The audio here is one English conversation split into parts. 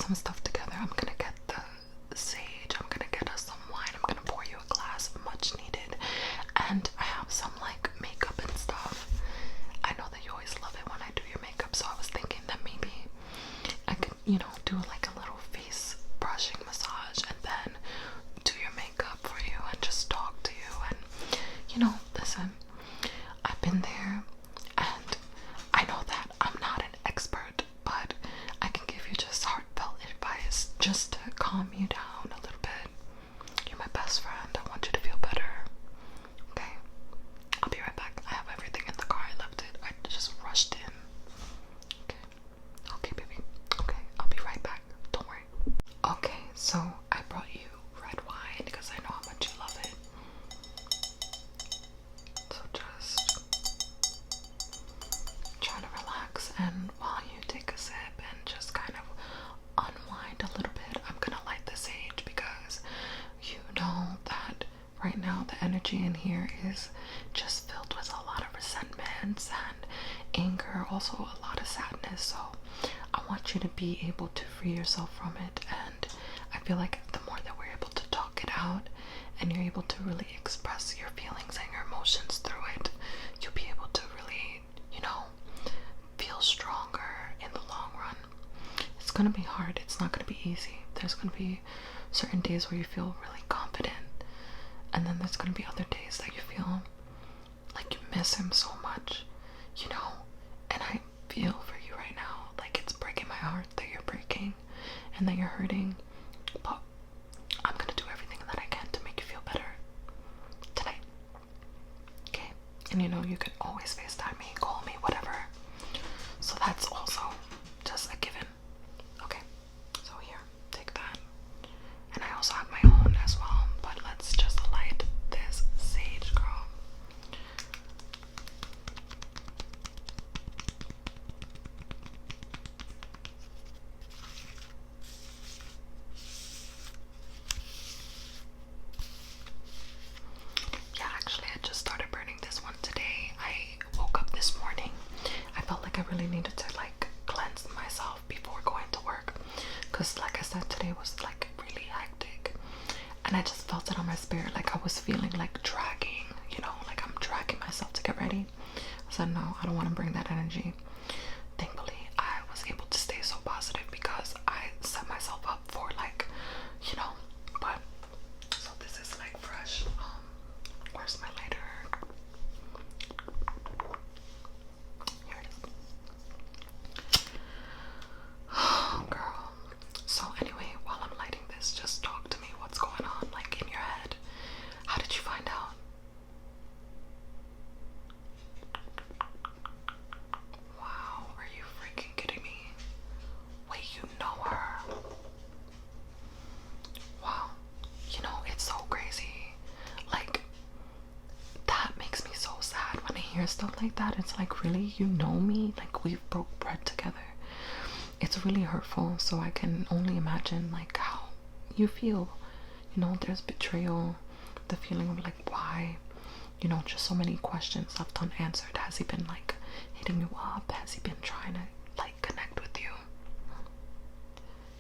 some stuff together. I'm gonna get the sage. I'm gonna get us some wine. I'm gonna pour you a glass, much needed. And I have some like makeup and stuff. I know that you always love it when I do your makeup, so I was thinking that maybe I could, do like a little face brushing massage and then do your makeup for you and just talk to you. And listen, I've been there, and I know that I'm not an expert, but I can give you just heartfelt advice just to calm you down a little bit. You're my best friend. I want you to feel better. Okay? I'll be right back. I have everything in the car. I left it. I just rushed in. Okay. Okay, baby. Okay, I'll be right back. Don't worry. Okay, so I brought you red wine because I know how much you love it. So just try to relax, and while you take a sip and just kind of unwind a little bit, I'm gonna light the sage because you know that right now the energy in here is just filled with a lot of resentments and anger, also a lot of sadness. So I want you to be able to free yourself from it, and I feel like the more that we're able to talk it out and you're able to really express your feelings and your emotions through it, you'll be able to really, feel stronger in the long run. It's gonna be hard. It's not gonna be easy. There's gonna be certain days where you feel really confident, and then there's gonna be other days that you feel like you miss him so much, and I feel for you right now. Like, it's breaking my heart that you're breaking and that you're hurting, but I'm gonna do everything that I can to make you feel better tonight. Okay? And you can always FaceTime me, call me, whatever. So that's also just a given. Okay? So here, take that. And I also have my own as well, but let's just light this sage, girl. Yeah, actually, I just started burning this one today. I woke up this morning. I felt like I really needed to like cleanse myself before going to work, because like I said, today was like really hectic, and I just felt it on my spirit. Like I was feeling like dragging, like I'm dragging myself to get ready. I said, no, I don't want to bring that energy. Thankfully, I was able to stay so positive because I set myself up for like, but so this is like fresh. Where's my lighter? Here it is. Oh, girl. So anyway, while I'm lighting this, just talk to me. What's going on, like, in your head? How did you find out? Wow, are you freaking kidding me? Wait, you know her? Wow. It's so crazy. Like, that makes me so sad when I hear stuff like that. It's like, really? You know me? Like, we broke bread together. It's really hurtful, so I can only imagine like how you feel. There's betrayal, the feeling of like, why, just so many questions left unanswered. Has he been like hitting you up? Has he been trying to like connect with you?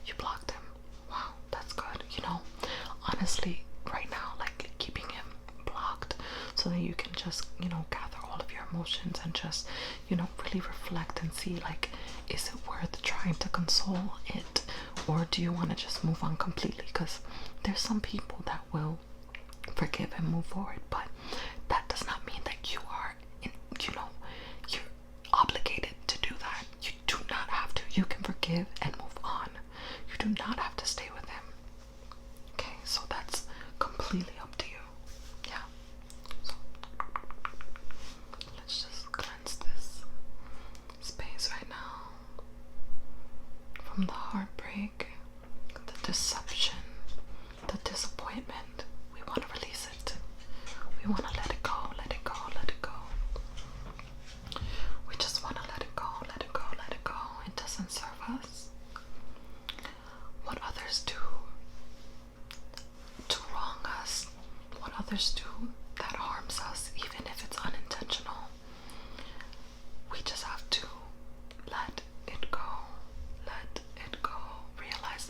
You blocked him. Wow, that's good. Honestly, right now, like, keeping him blocked so that you can just, gather all of your emotions and just, really reflect and see, like, is it worth trying to console it, or do you want to just move on completely? Because there's some people that will forgive and move forward, but that does not mean that you are you're obligated to do that. You do not have to. You can forgive and move on. You do not have to stay with him. Okay, so that's completely up to you. Yeah. So let's just cleanse this space right now from the heartbreak, the deception, the disappointment. We want to release it. We want to let it go, let it go, let it go. We just want to let it go, let it go, let it go. It doesn't serve us. What others do to wrong us, what others do that harms us, even if it's unintentional, we just have to let it go, realize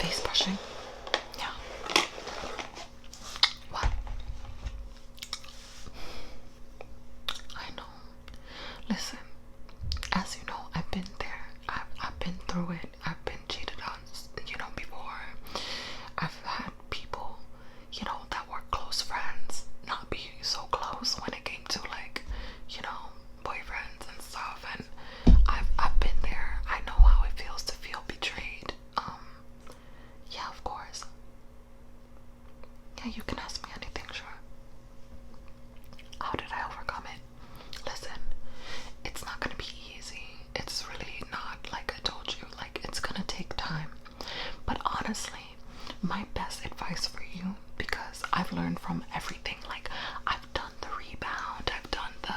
face brushing. Yeah. What? I know. Listen, as you know, I've been there. I've been through it. I've been cheated on, before. I've had people, that were close friends not be so close when it came to like, boyfriends and stuff. And I've been there. I know how it feels to feel betrayed. Yeah, of course. Yeah, you can ask me anything, sure. How did I overcome it? Listen, it's not gonna be easy. It's really not. Like I told you, like it's gonna take time. But honestly, my best advice for you, because I've learned from everything, like I've done the rebound, I've done the,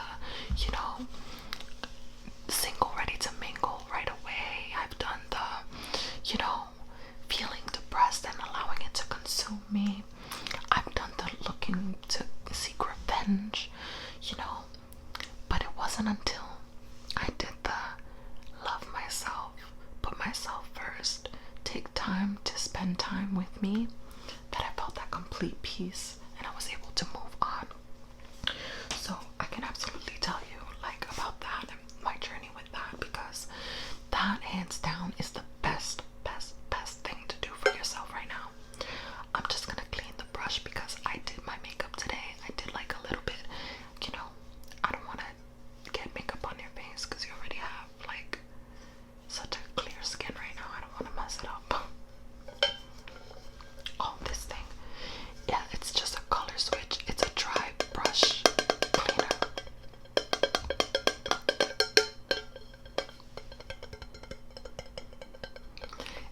single ready to mingle right away, I've done the, feeling depressed and allowing it to consume me, I've done the looking to seek revenge, but it wasn't until I did the love myself, put myself first, take time to spend time with me, that I felt that complete peace and I was able to move on. So I can absolutely tell you like about that and my journey with that, because that hands down is the best thing to do for yourself right now. I'm just gonna clean the brush because I did my makeup today. I did like a little bit, I don't want to get makeup on your face because you already have like such a clear skin right now. I don't want to mess it up. Oh, this thing. Yeah, it's just a color switch. It's a dry brush cleaner.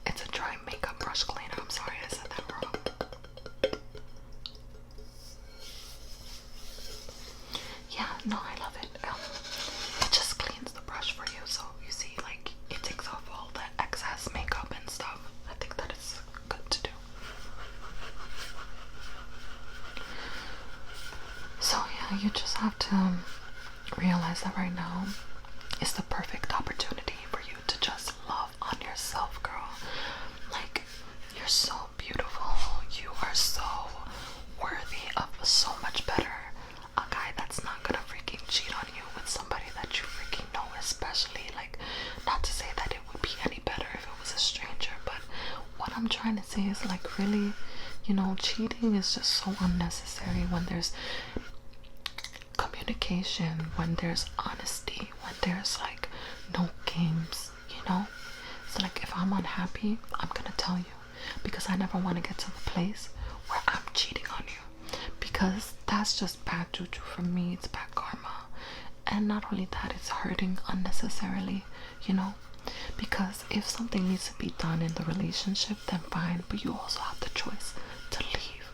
It's a dry makeup brush cleaner. I'm sorry, I said that wrong. Yeah, no, I love it. It just cleans the brush for you, so you see, like, it takes off all the excess makeup and stuff. I think that is good to do. So yeah, you just have to realize that right now is the perfect opportunity for you to just love on yourself, girl. Like, you're so beautiful. You are so worthy of so much better. A guy that's not gonna freaking cheat on you with somebody that you freaking know, especially, like, not to say that it would be any better if it was a stranger, but what I'm trying to say is, like, really, cheating is just so unnecessary when there's communication, when there's honesty, when there's like no games, So like if I'm unhappy, I'm gonna tell you, because I never want to get to the place where I'm cheating on you, because that's just bad juju for me. It's bad karma. And not only that, it's hurting unnecessarily, because if something needs to be done in the relationship, then fine, but you also have the choice to leave.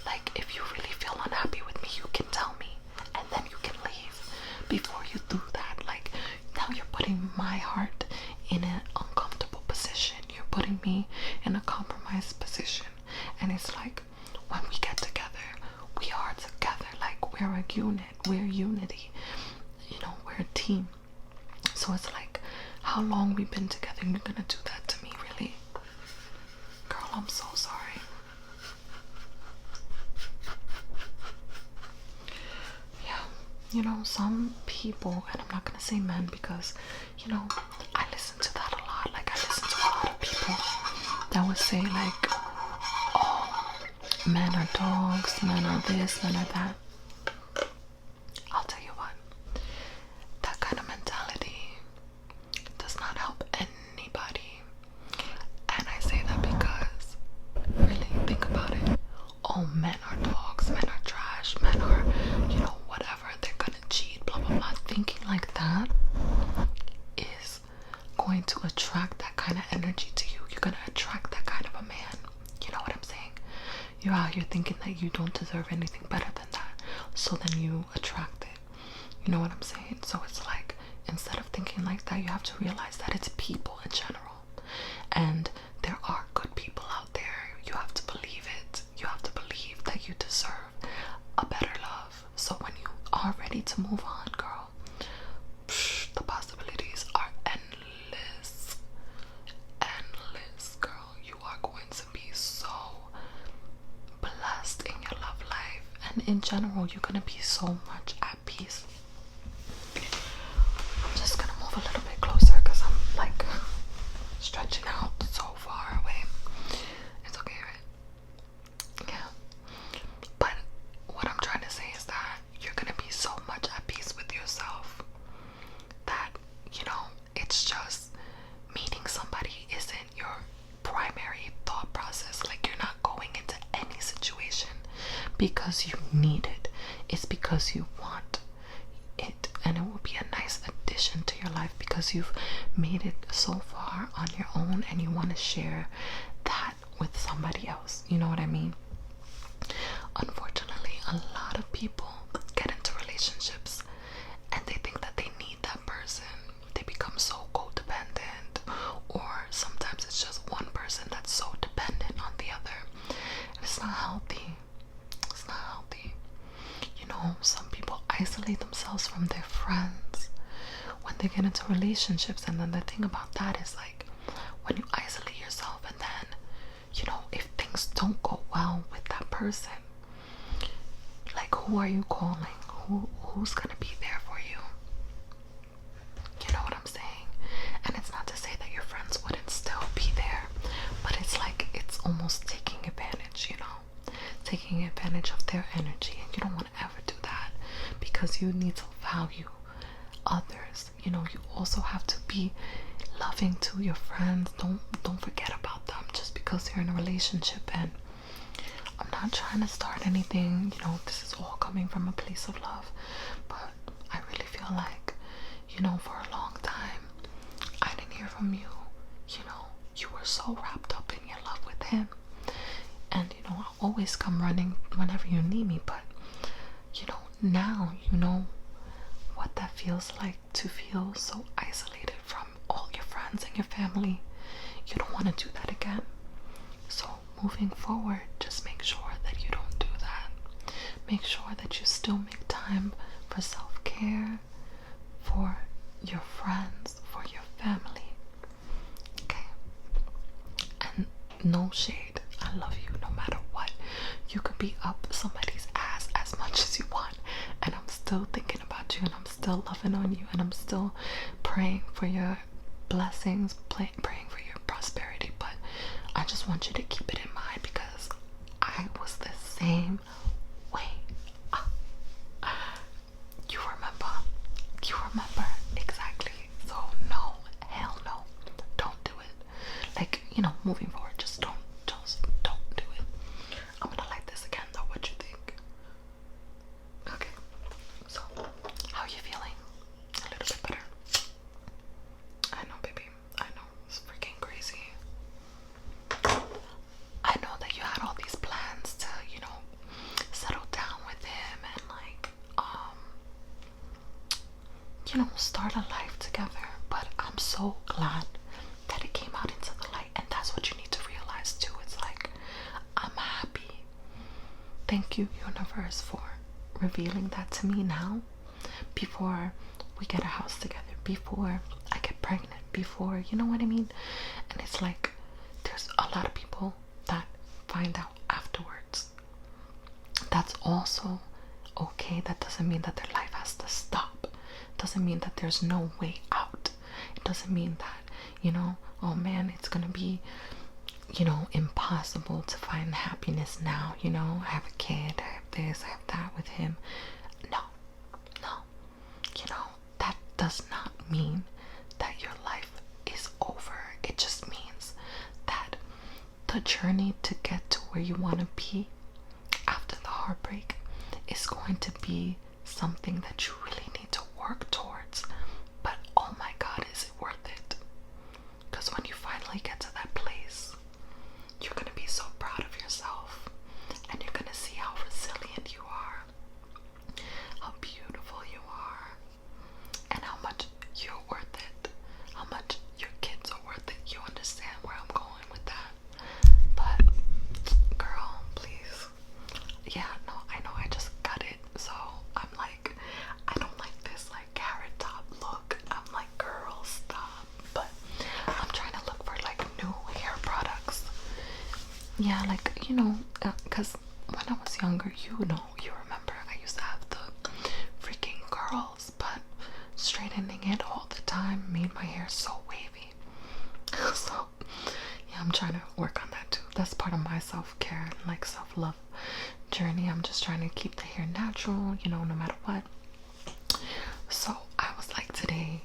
Like, if you really feel unhappy with me, you can tell me, and then you can leave. Before you do that, like, now you're putting my heart in an uncomfortable position. You're putting me in a compromised position. And it's like, when we get together, we are together. Like, we're a unit. We're unity. We're a team. So it's like, how long we've been together and you're gonna do that to me, really? Girl, I'm so sorry. Some people, and I'm not gonna say men because, I listen to that a lot. Like, I listen to a lot of people that would say, like, oh, men are dogs, men are this, men are that. I'll tell you what, that kind of mentality does not help anybody. And I say that because, really, think about it. Oh, men are dogs, men are trash, men are, whatever, they're gonna cheat, blah, blah, blah. Thinking like that is going to attract that kind of energy to you. You're gonna attract that kind of a man. You know what I'm saying? You're out here thinking that you don't deserve anything better than that. So then you attract it. You know what I'm saying? So it's like, instead of thinking like that, you have to realize that it's people in general. And there are good people out there. You have to believe it. You have to believe that you deserve a better love. So when you are ready to move on, girl, the possibilities are endless. Endless, girl. You are going in general, you're gonna be so much at peace. I'm just gonna move a little bit closer because I'm like stretching out so far away. It's okay, right? Yeah. But what I'm trying to say is that you're gonna be so much at peace with yourself that, you know, it's just meeting somebody isn't your primary thought process. Like, you're not going into any situation because you need it. It's because you want it, and it will be a nice addition to your life because you've made it so far on your own and you want to share that with somebody else. You know what I mean? Unfortunately, a lot of people get into relationships and they think that they need that person. They become so codependent, or sometimes it's just one person that's so dependent on the other. And it's not healthy. It's not healthy. You know, some people isolate themselves from their friends when they get into relationships, and then the thing about that is, like, when you isolate yourself and then, you know, if things don't go well with that person, like, who are you calling? Who's gonna be there for you? You know what I'm saying? And it's not to say that your friends wouldn't still be there, but it's like, it's almost taking advantage, you know, taking advantage of their energy, and you don't want to ever do that because you need to value others. You know, you also have to be loving to your friends. Don't forget about them just because they're in a relationship. And I'm not trying to start anything, you know, this is all coming from a place of love, but I really feel like, you know, for a long time I didn't hear from you. You know, you were so wrapped up in your love with him, and, you know, I'll always come running whenever you need me. But, you know, now you know what that feels like, to feel so isolated from all your friends and your family. You don't want to do that again. So moving forward, just make sure that you don't do that. Make sure that you still make time for self-care, for your friends, for your family. Okay? And no shade. I love you no matter what. You could be up somebody's ass as much as you want, and I'm still thinking about you, and I'm still loving on you, and I'm still praying for your blessings, praying for your prosperity. But I just want you to keep it in mind because I was the same way. You remember exactly. So no, hell no, don't do it. Like, you know, moving forward, just don't do it. I'm gonna like this again though. What you think? Okay, so how are you feeling? A little bit better? I know, baby, I know, it's freaking crazy. I know that you had all these plans to, you know, settle down with him and, like, you know, start a life together, but I'm so glad that it came out into the light. And that's what you need to realize too. It's like, I'm happy. Thank you, universe, for revealing that to me now, before we get a house together, before I get pregnant, before, you know what I mean? And it's like, there's a lot of people that find out afterwards. That's also okay. That doesn't mean that their life has to stop. Doesn't mean that there's no way out. It doesn't mean that, you know, oh man, it's gonna be, you know, impossible to find happiness now. You know, I have a kid, I have this, I have that with him. No, you know, that does not mean that your life is over. It just means that the journey to get to where you want to be after the heartbreak is going to be something that you really need to work towards. But oh my God, is it worth it? Because when you finally get to that place, you're going to be so proud of yourself, and you're going to see how resilient you are, how beautiful you are, and how much you're worth it, how much your kids are worth it. You understand where I'm going with that? But girl, please. Yeah, no, I know I just got it, so I'm like, I don't like this like carrot top look. I'm like, girl, stop. But I'm trying to look for like new hair products. Yeah, like, you know, because when I was younger, you know, you remember straightening it all the time made my hair so wavy. So yeah, I'm trying to work on that too. That's part of my self-care and like self-love journey. I'm just trying to keep the hair natural, you know, no matter what. So I was like today,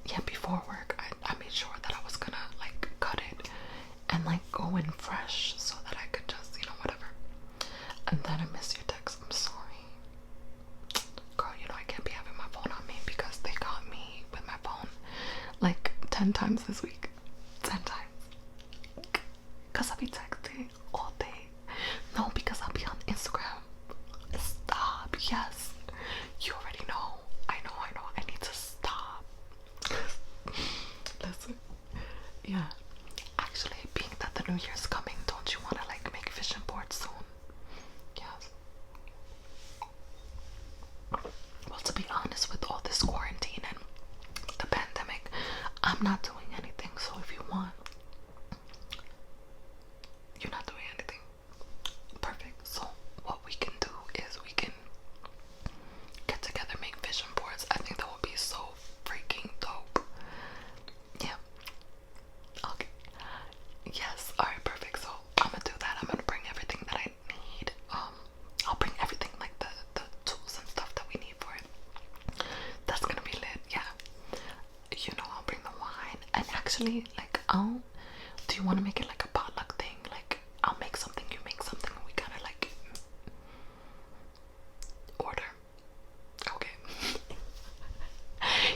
yeah, before work, I made sure that I was gonna like cut it and like go in fresh so that I could just, you know, whatever. And then I missed your text. I'm sorry. Girl, you know I can't be having my phone on me because they got me with my phone like 10 times this week. 10 times. Because I'll be texting all day. No, because I'll be on Instagram. Stop. Yes. You already know. I know. I need to stop. Listen. Yeah. Actually, being that the new year's coming, don't you want to like make vision boards soon? Yes. Well, to be honest, with all this quarantine and the pandemic, I'm not doing anything. So if you want, you're not doing anything. Perfect. So what we can do is we can get together, make vision boards. I think that would be so freaking dope. Yeah. Okay. Yes. Alright, perfect. So I'm gonna do that. I'm gonna bring everything that I need. I'll bring everything like the tools and stuff that we need for it. That's gonna be lit, yeah. You know, I'll bring the wine. And actually, like, do you want to make it like a potluck thing? Like, I'll make something, you make something, and we kind of like order. Okay.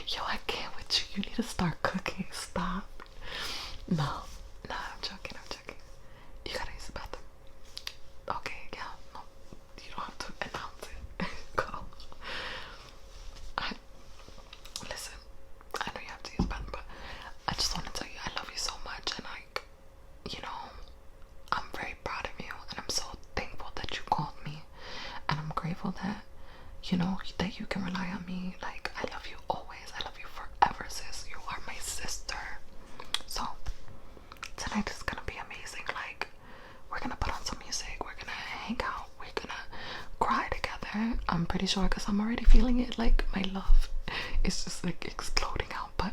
Yo, I can't with you. You need to start cooking. Stop. No, I'm joking. You gotta use the bathroom. Okay, yeah, no, you don't have to announce it. Go. Listen, I know you have to use the bathroom, but I just want to tell you I love you so much, and like, you know, I'm very proud of you, and I'm so thankful that you called me, and I'm grateful that, you know, that you can rely on me. Like, I love you always. I love you forever, sis. You are my sister. So tonight is gonna be amazing. Like, we're gonna put on some music, we're gonna hang out, we're gonna cry together. I'm pretty sure, because I'm already feeling it. Like, my love is just like exploding out. But